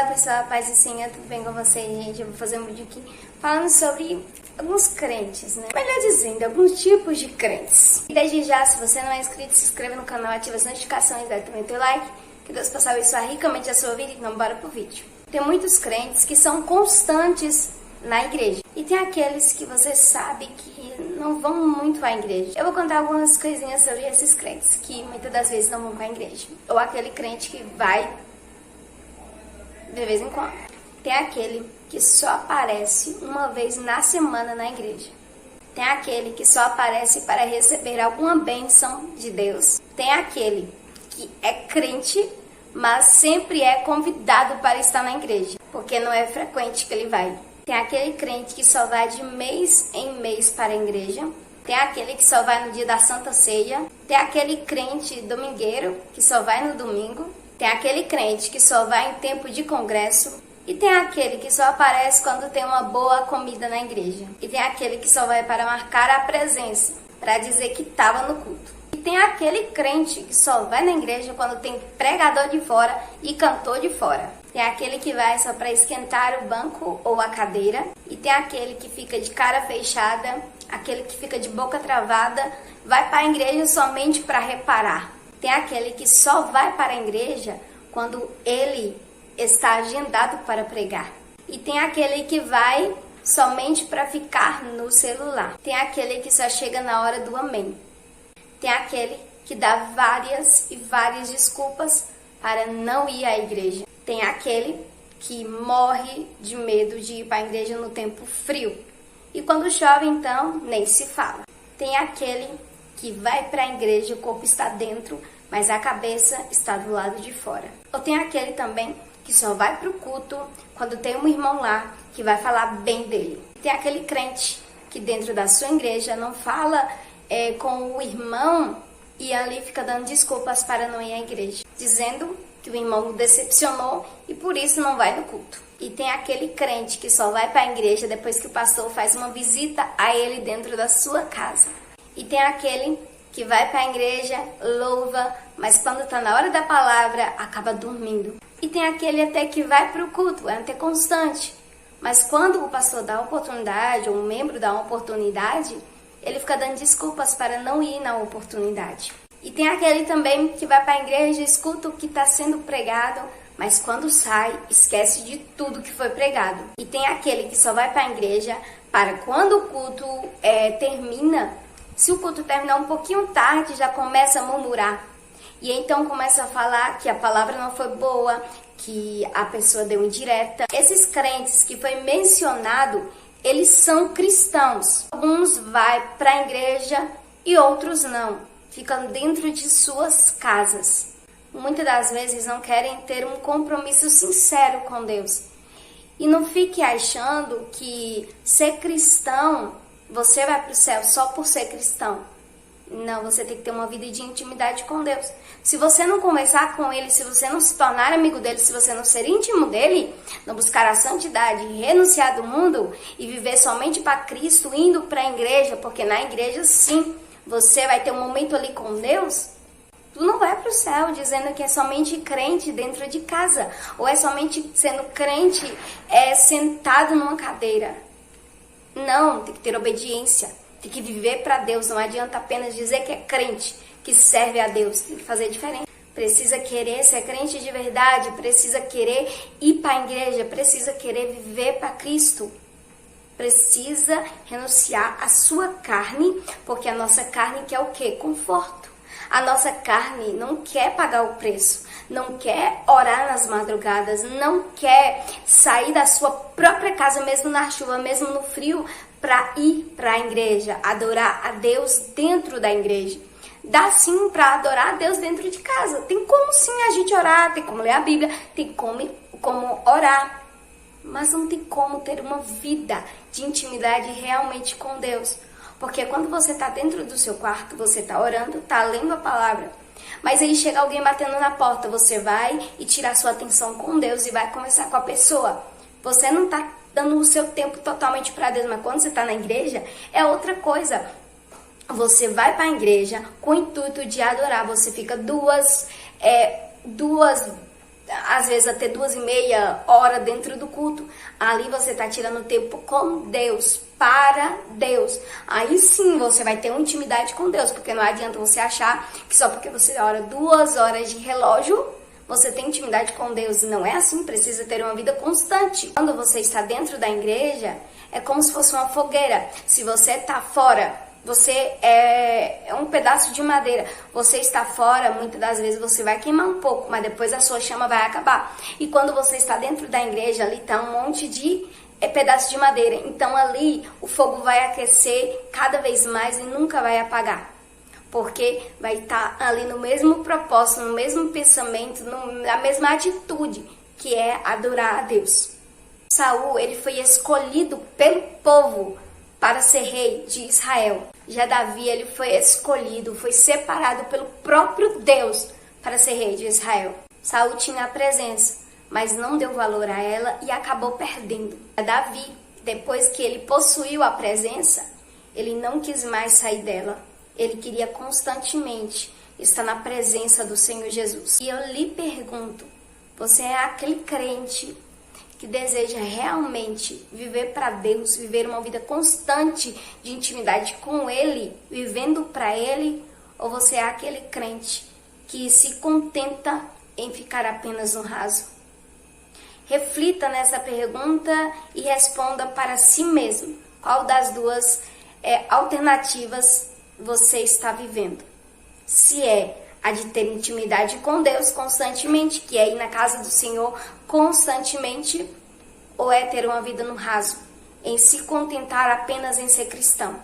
Olá pessoal, paz e Senhor, tudo bem com vocês, gente? Eu vou fazer um vídeo aqui falando sobre alguns crentes, né? Melhor dizendo, alguns tipos de crentes. E desde já, se você não é inscrito, se inscreva no canal, ative as notificações, dá também teu like, que Deus possa abençoar ricamente a sua vida. Então bora pro vídeo. Tem muitos crentes que são constantes na igreja. E tem aqueles que você sabe que não vão muito à igreja. Eu vou contar algumas coisinhas sobre esses crentes que muitas das vezes não vão para a igreja. Ou aquele crente que vai de vez em quando. Tem aquele que só aparece uma vez na semana na igreja. Tem aquele que só aparece para receber alguma bênção de Deus. Tem aquele que é crente, mas sempre é convidado para estar na igreja, porque não é frequente que ele vai. Tem aquele crente que só vai de mês em mês para a igreja. Tem aquele que só vai no dia da Santa Ceia. Tem aquele crente domingueiro que só vai no domingo. Tem aquele crente que só vai em tempo de congresso. E tem aquele que só aparece quando tem uma boa comida na igreja. E tem aquele que só vai para marcar a presença, para dizer que estava no culto. E tem aquele crente que só vai na igreja quando tem pregador de fora e cantor de fora. Tem aquele que vai só para esquentar o banco ou a cadeira. E tem aquele que fica de cara fechada, aquele que fica de boca travada, vai para a igreja somente para reparar. Tem aquele que só vai para a igreja quando ele está agendado para pregar. E tem aquele que vai somente para ficar no celular. Tem aquele que só chega na hora do amém. Tem aquele que dá várias e várias desculpas para não ir à igreja. Tem aquele que morre de medo de ir para a igreja no tempo frio. E quando chove, então, nem se fala. Tem aquele que vai para a igreja, o corpo está dentro, mas a cabeça está do lado de fora. Ou tem aquele também que só vai para o culto quando tem um irmão lá que vai falar bem dele. Tem aquele crente que dentro da sua igreja não fala com o irmão e ali fica dando desculpas para não ir à igreja, dizendo que o irmão o decepcionou e por isso não vai no culto. E tem aquele crente que só vai para a igreja depois que o pastor faz uma visita a ele dentro da sua casa. E tem aquele que vai para a igreja, louva, mas quando está na hora da palavra, acaba dormindo. E tem aquele até que vai para o culto, é até constante, mas quando o pastor dá oportunidade, ou um membro dá uma oportunidade, ele fica dando desculpas para não ir na oportunidade. E tem aquele também que vai para a igreja, escuta o que está sendo pregado, mas quando sai, esquece de tudo que foi pregado. E tem aquele que só vai para a igreja para quando o culto termina. Se o culto terminar um pouquinho tarde, já começa a murmurar. E então começa a falar que a palavra não foi boa, que a pessoa deu indireta. Esses crentes que foi mencionado, eles são cristãos. Alguns vai para a igreja e outros não. Ficam dentro de suas casas. Muitas das vezes não querem ter um compromisso sincero com Deus. E não fique achando que ser cristão, você vai para o céu só por ser cristão. Não, você tem que ter uma vida de intimidade com Deus. Se você não conversar com Ele, se você não se tornar amigo dEle, se você não ser íntimo dEle, não buscar a santidade, renunciar do mundo e viver somente para Cristo, indo para a igreja, porque na igreja sim, você vai ter um momento ali com Deus, tu não vai para o céu dizendo que é somente crente dentro de casa, ou é somente sendo crente sentado numa cadeira. Não, tem que ter obediência, tem que viver para Deus. Não adianta apenas dizer que é crente, que serve a Deus, tem que fazer diferente. Precisa querer ser crente de verdade, precisa querer ir para a igreja, precisa querer viver para Cristo. Precisa renunciar à sua carne, porque a nossa carne quer o quê? Conforto. A nossa carne não quer pagar o preço, não quer orar nas madrugadas, não quer sair da sua própria casa, mesmo na chuva, mesmo no frio, para ir para a igreja, adorar a Deus dentro da igreja. Dá sim para adorar a Deus dentro de casa. Tem como sim a gente orar, tem como ler a Bíblia, tem como orar. Mas não tem como ter uma vida de intimidade realmente com Deus. Porque quando você está dentro do seu quarto, você está orando, está lendo a palavra. Mas aí chega alguém batendo na porta, você vai e tira a sua atenção com Deus e vai conversar com a pessoa. Você não está dando o seu tempo totalmente para Deus, mas quando você está na igreja, é outra coisa. Você vai para a igreja com o intuito de adorar, você fica duas às vezes até 2h30 dentro do culto. Ali você está tirando tempo com Deus, para Deus. Aí sim você vai ter uma intimidade com Deus, porque não adianta você achar que só porque você ora 2 horas de relógio, você tem intimidade com Deus. Não é assim, precisa ter uma vida constante. Quando você está dentro da igreja, é como se fosse uma fogueira. Se você está fora, você é um pedaço de madeira. Você está fora, muitas das vezes você vai queimar um pouco, mas depois a sua chama vai acabar. E quando você está dentro da igreja, ali está um monte de pedaço de madeira. Então ali o fogo vai aquecer cada vez mais e nunca vai apagar. Porque vai estar ali no mesmo propósito, no mesmo pensamento, na mesma atitude, que é adorar a Deus. Saul, ele foi escolhido pelo povo para ser rei de Israel. Já Davi, ele foi escolhido, foi separado pelo próprio Deus para ser rei de Israel. Saul tinha a presença, mas não deu valor a ela e acabou perdendo. Davi, depois que ele possuiu a presença, ele não quis mais sair dela. Ele queria constantemente estar na presença do Senhor Jesus. E eu lhe pergunto, você é aquele crente que deseja realmente viver para Deus, viver uma vida constante de intimidade com Ele, vivendo para Ele, ou você é aquele crente que se contenta em ficar apenas no raso? Reflita nessa pergunta e responda para si mesmo. Qual das duas alternativas você está vivendo? Se é a de ter intimidade com Deus constantemente, que é ir na casa do Senhor constantemente, ou é ter uma vida no raso, em se contentar apenas em ser cristão?